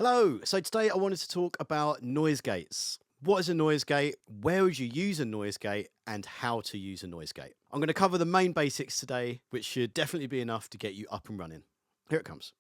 Hello, so today I wanted to talk about noise gates. What is a noise gate? Where would you use a noise gate? And how to use a noise gate. I'm going to cover the main basics today, which should definitely be enough to get you up and running. Here it comes.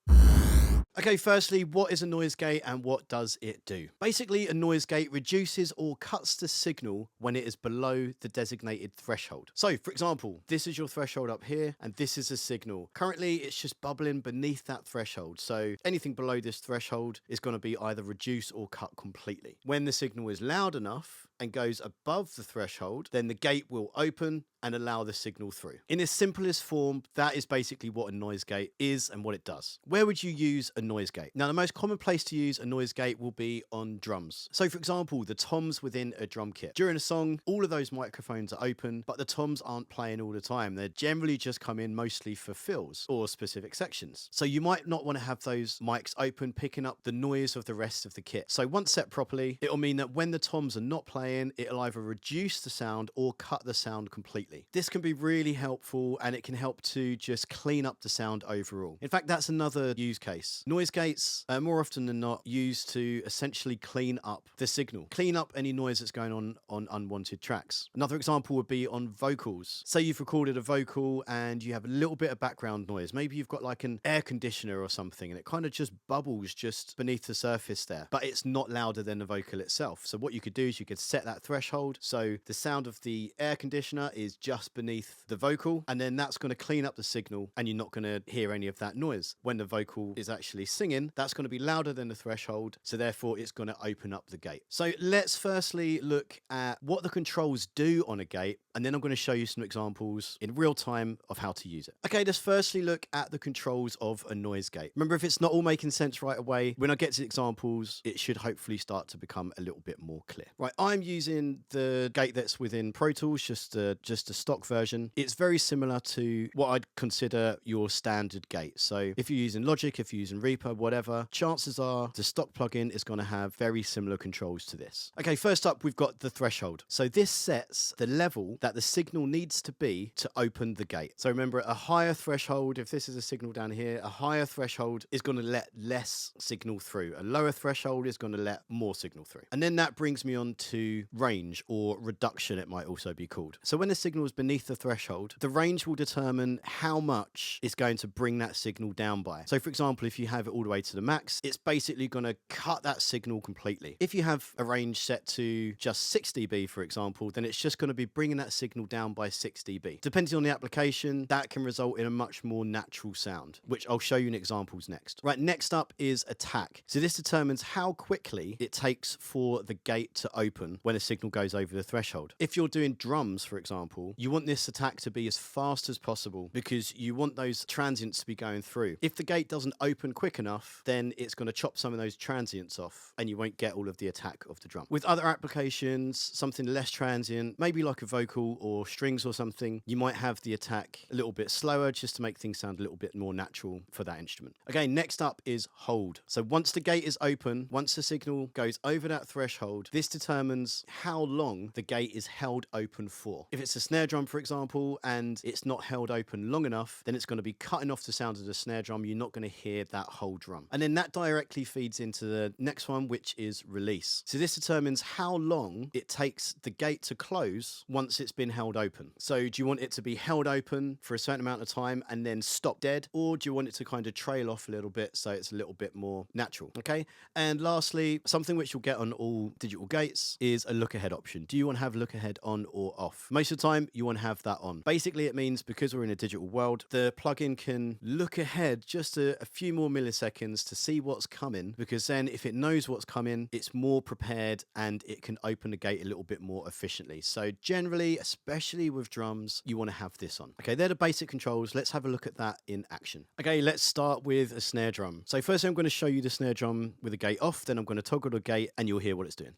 Okay, firstly, what is a noise gate and what does it do? Basically, a noise gate reduces or cuts the signal when it is below the designated threshold. So, for example, this is your threshold up here, and this is a signal. Currently, it's just bubbling beneath that threshold. So anything below this threshold is going to be either reduced or cut completely. When the signal is loud enough and goes above the threshold, then the gate will open and allow the signal through. In its simplest form, that is basically what a noise gate is and what it does. Where would you use a noise gate? Now, the most common place to use a noise gate will be on drums. So for example, the toms within a drum kit. During a song, all of those microphones are open, but the toms aren't playing all the time. They generally just come in mostly for fills or specific sections. So you might not want to have those mics open, picking up the noise of the rest of the kit. So once set properly, it'll mean that when the toms are not playing, it'll either reduce the sound or cut the sound completely. This can be really helpful, and it can help to just clean up the sound overall. In fact, that's another use case. Noise gates are more often than not used to essentially clean up the signal, clean up any noise that's going on unwanted tracks. Another example would be on vocals. Say you've recorded a vocal and you have a little bit of background noise. Maybe you've got like an air conditioner or something, and it kind of just bubbles just beneath the surface there, but it's not louder than the vocal itself. So what you could do is you could set that threshold so the sound of the air conditioner is just beneath the vocal, and then that's going to clean up the signal and you're not going to hear any of that noise. When the vocal is actually singing, that's going to be louder than the threshold, so therefore it's going to open up the gate. So let's firstly look at what the controls do on a gate, and then I'm going to show you some examples in real time of how to use it. Okay, let's firstly look at the controls of a noise gate. Remember, if it's not all making sense right away, when I get to examples, it should hopefully start to become a little bit more clear. Right, I'm using the gate that's within Pro Tools, just a stock version. It's very similar to what I'd consider your standard gate. So if you're using Logic, if you're using Reaper, whatever, chances are the stock plugin is going to have very similar controls to this. Okay, first up, we've got the threshold. So this sets the level that the signal needs to be to open the gate. So remember, a higher threshold, if this is a signal down here, a higher threshold is going to let less signal through. A lower threshold is going to let more signal through. And then that brings me on to range, or reduction, it might also be called. So when the signal is beneath the threshold, the range will determine how much it's going to bring that signal down by. So for example, if you have it all the way to the max, it's basically going to cut that signal completely. If you have a range set to just 6 dB, for example, then it's just going to be bringing that signal down by 6 dB. Depending on the application, that can result in a much more natural sound, which I'll show you in examples next. Right, next up is attack. So this determines how quickly it takes for the gate to open when a signal goes over the threshold. If you're doing drums, for example, you want this attack to be as fast as possible because you want those transients to be going through. If the gate doesn't open quick enough, then it's going to chop some of those transients off and you won't get all of the attack of the drum. With other applications, something less transient, maybe like a vocal or strings or something, you might have the attack a little bit slower just to make things sound a little bit more natural for that instrument. Okay, next up is hold. So once the gate is open, once the signal goes over that threshold, this determines how long the gate is held open for. If it's a snare drum, for example, and it's not held open long enough, then it's going to be cutting off the sound of the snare drum. You're not going to hear that whole drum. And then that directly feeds into the next one, which is release. So this determines how long it takes the gate to close once it's been held open. So do you want it to be held open for a certain amount of time and then stop dead? Or do you want it to kind of trail off a little bit so it's a little bit more natural? Okay. And lastly, something which you'll get on all digital gates is a look ahead option. Do you want to have look ahead on or off? Most of the time, you want to have that on. Basically, it means because we're in a digital world, the plugin can look ahead just a few more milliseconds to see what's coming, because then if it knows what's coming, it's more prepared and it can open the gate a little bit more efficiently. So generally, especially with drums, you want to have this on. Okay, they're the basic controls. Let's have a look at that in action. Okay, let's start with a snare drum. So first I'm going to show you the snare drum with the gate off, then I'm going to toggle the gate and you'll hear what it's doing.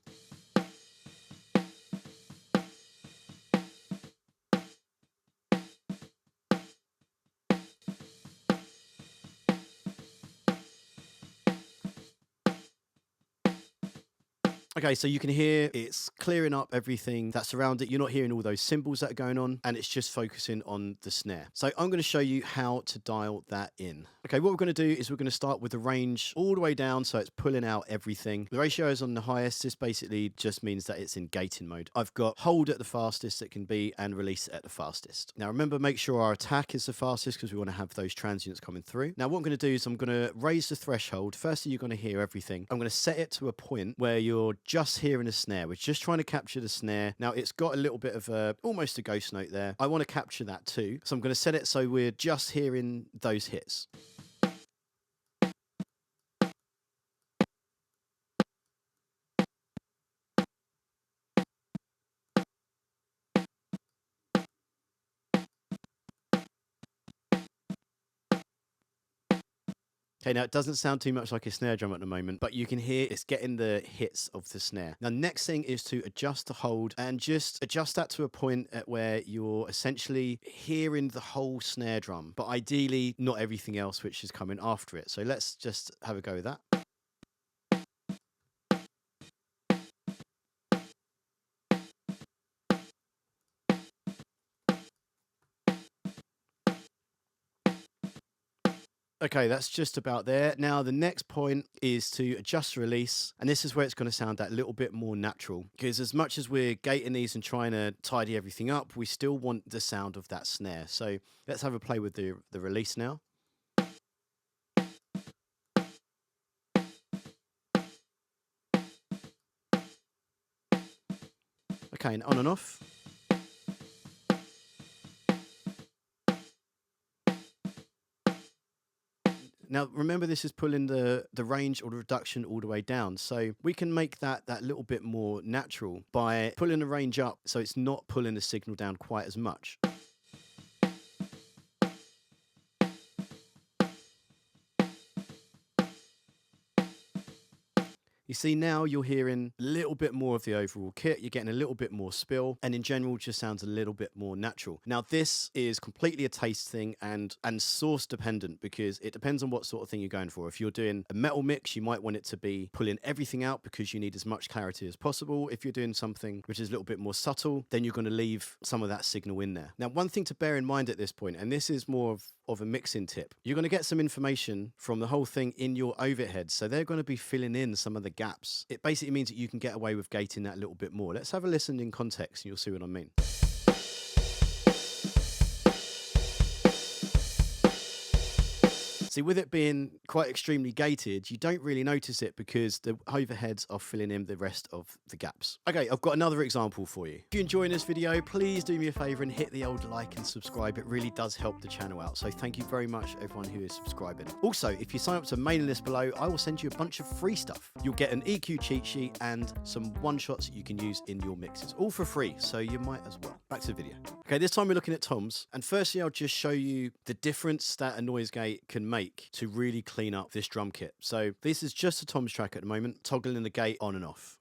Okay, so you can hear it's clearing up everything that's around it. You're not hearing all those cymbals that are going on, and it's just focusing on the snare. So I'm going to show you how to dial that in. Okay, what we're going to do is we're going to start with the range all the way down so it's pulling out everything. The ratio is on the highest. This basically just means that it's in gating mode. I've got hold at the fastest it can be and release at the fastest. Now remember, make sure our attack is the fastest because we want to have those transients coming through. Now what I'm going to do is I'm going to raise the threshold. Firstly, you're going to hear everything. I'm going to set it to a point where you're just hearing a snare. We're just trying to capture the snare. Now it's got a little bit of almost a ghost note there. I want to capture that too. So I'm going to set it so we're just hearing those hits. Okay, now it doesn't sound too much like a snare drum at the moment, but you can hear it's getting the hits of the snare. Now, next thing is to adjust the hold and just adjust that to a point at where you're essentially hearing the whole snare drum, but ideally not everything else which is coming after it. So let's just have a go with that. Okay, that's just about there. Now, the next point is to adjust the release, and this is where it's going to sound that little bit more natural, because as much as we're gating these and trying to tidy everything up, we still want the sound of that snare. So let's have a play with the release now. Okay, and on and off. Now, remember, this is pulling the range or the reduction all the way down. So we can make that little bit more natural by pulling the range up so it's not pulling the signal down quite as much. You see, now you're hearing a little bit more of the overall kit, you're getting a little bit more spill, and in general just sounds a little bit more natural. Now, this is completely a taste thing and source dependent, because it depends on what sort of thing you're going for. If you're doing a metal mix, you might want it to be pulling everything out because you need as much clarity as possible. If you're doing something which is a little bit more subtle, then you're going to leave some of that signal in there. Now, one thing to bear in mind at this point, and this is more of a mixing tip, you're going to get some information from the whole thing in your overhead, so they're going to be filling in some of the gaps. It basically means that you can get away with gating that a little bit more. Let's have a listen in context and you'll see what I mean. See, with it being quite extremely gated, you don't really notice it because the overheads are filling in the rest of the gaps. Okay, I've got another example for you. If you're enjoying this video, please do me a favor and hit the old like and subscribe. It really does help the channel out. So thank you very much, everyone who is subscribing. Also, if you sign up to the mailing list below, I will send you a bunch of free stuff. You'll get an EQ cheat sheet and some one-shots that you can use in your mixes, all for free, so you might as well. Back to the video. Okay, this time we're looking at toms, and firstly I'll just show you the difference that a noise gate can make to really clean up this drum kit. So this is just a toms track at the moment, toggling the gate on and off.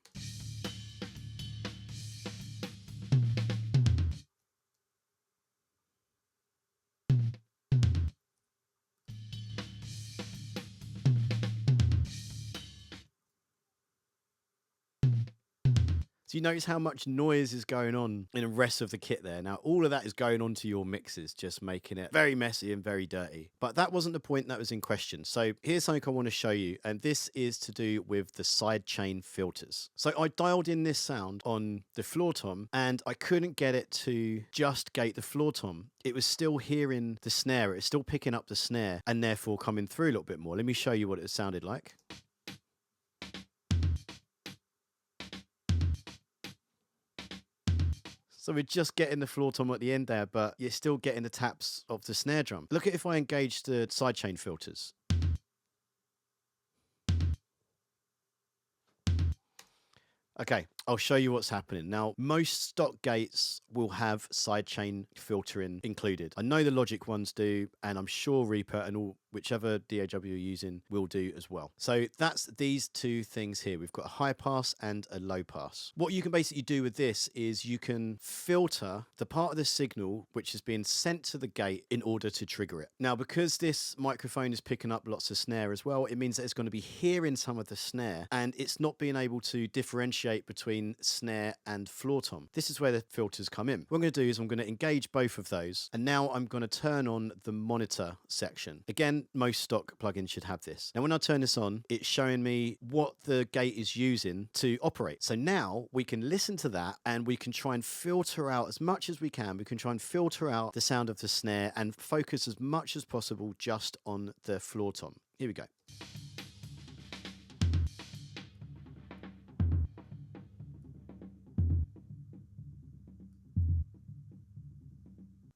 So you notice how much noise is going on in the rest of the kit there. Now, all of that is going onto your mixes, just making it very messy and very dirty. But that wasn't the point that was in question. So here's something I want to show you, and this is to do with the sidechain filters. So I dialed in this sound on the floor tom, and I couldn't get it to just gate the floor tom. It was still hearing the snare. It's still picking up the snare and therefore coming through a little bit more. Let me show you what it sounded like. So we're just getting the floor tom at the end there, but you're still getting the taps of the snare drum. Look at if I engage the sidechain filters. Okay, I'll show you what's happening. Now, most stock gates will have sidechain filtering included. I know the Logic ones do, and I'm sure Reaper and whichever DAW you're using will do as well. So that's these two things here. We've got a high pass and a low pass. What you can basically do with this is you can filter the part of the signal which is being sent to the gate in order to trigger it. Now, because this microphone is picking up lots of snare as well, it means that it's going to be hearing some of the snare, and it's not being able to differentiate between between snare and floor tom. This is where the filters come in. What I'm going to do is I'm going to engage both of those, and now I'm going to turn on the monitor section. Again, most stock plugins should have this. Now when I turn this on, it's showing me what the gate is using to operate. So now we can listen to that and we can try and filter out as much as we can. We can try and filter out the sound of the snare and focus as much as possible just on the floor tom. Here we go.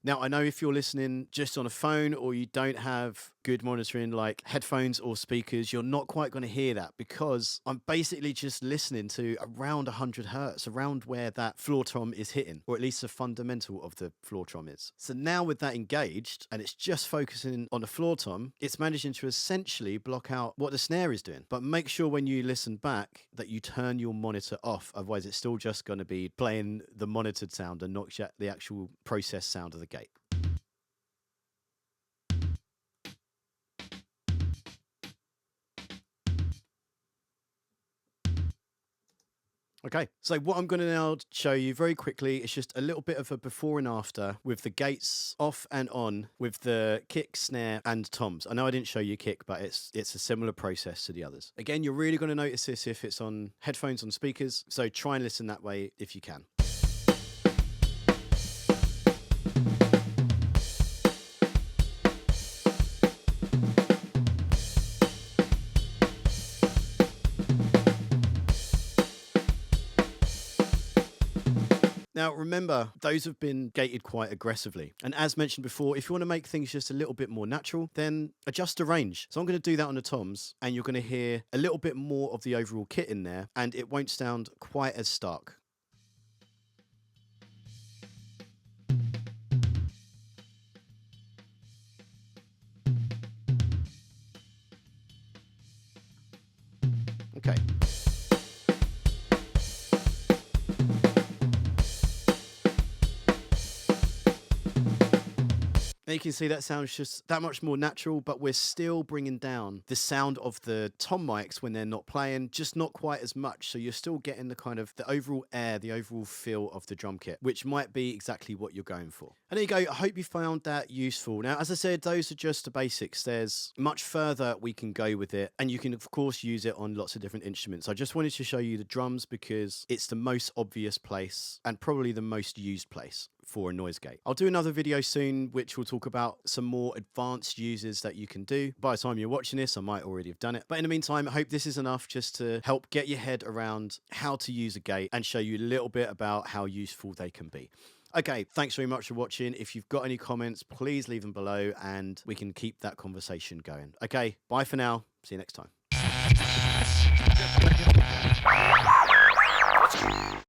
Now, I know if you're listening just on a phone or you don't have good monitoring like headphones or speakers, you're not quite going to hear that because I'm basically just listening to around 100 hertz, around where that floor tom is hitting, or at least the fundamental of the floor tom is. So now with that engaged and it's just focusing on the floor tom, it's managing to essentially block out what the snare is doing. But make sure when you listen back that you turn your monitor off, otherwise it's still just going to be playing the monitored sound and not yet the actual processed sound of the gate. Okay, so what I'm going to now show you very quickly is just a little bit of a before and after with the gates off and on with the kick, snare and toms. I know I didn't show you kick, but it's a similar process to the others. Again, you're really going to notice this if it's on headphones, on speakers, so try and listen that way if you can. Now, remember, those have been gated quite aggressively. And as mentioned before, if you want to make things just a little bit more natural, then adjust the range. So I'm going to do that on the toms, and you're going to hear a little bit more of the overall kit in there, and it won't sound quite as stark. Okay. Now you can see that sounds just that much more natural, but we're still bringing down the sound of the tom mics when they're not playing, just not quite as much. So you're still getting the kind of the overall air, the overall feel of the drum kit, which might be exactly what you're going for. And there you go. I hope you found that useful. Now, as I said, those are just the basics. There's much further we can go with it, and you can of course use it on lots of different instruments. I just wanted to show you the drums because it's the most obvious place and probably the most used place for a noise gate. I'll do another video soon which will talk about some more advanced uses that you can do. By the time you're watching this, I might already have done it. But in the meantime, I hope this is enough just to help get your head around how to use a gate and show you a little bit about how useful they can be. Okay, thanks very much for watching. If you've got any comments, please leave them below and we can keep that conversation going. Okay, bye for now. See you next time.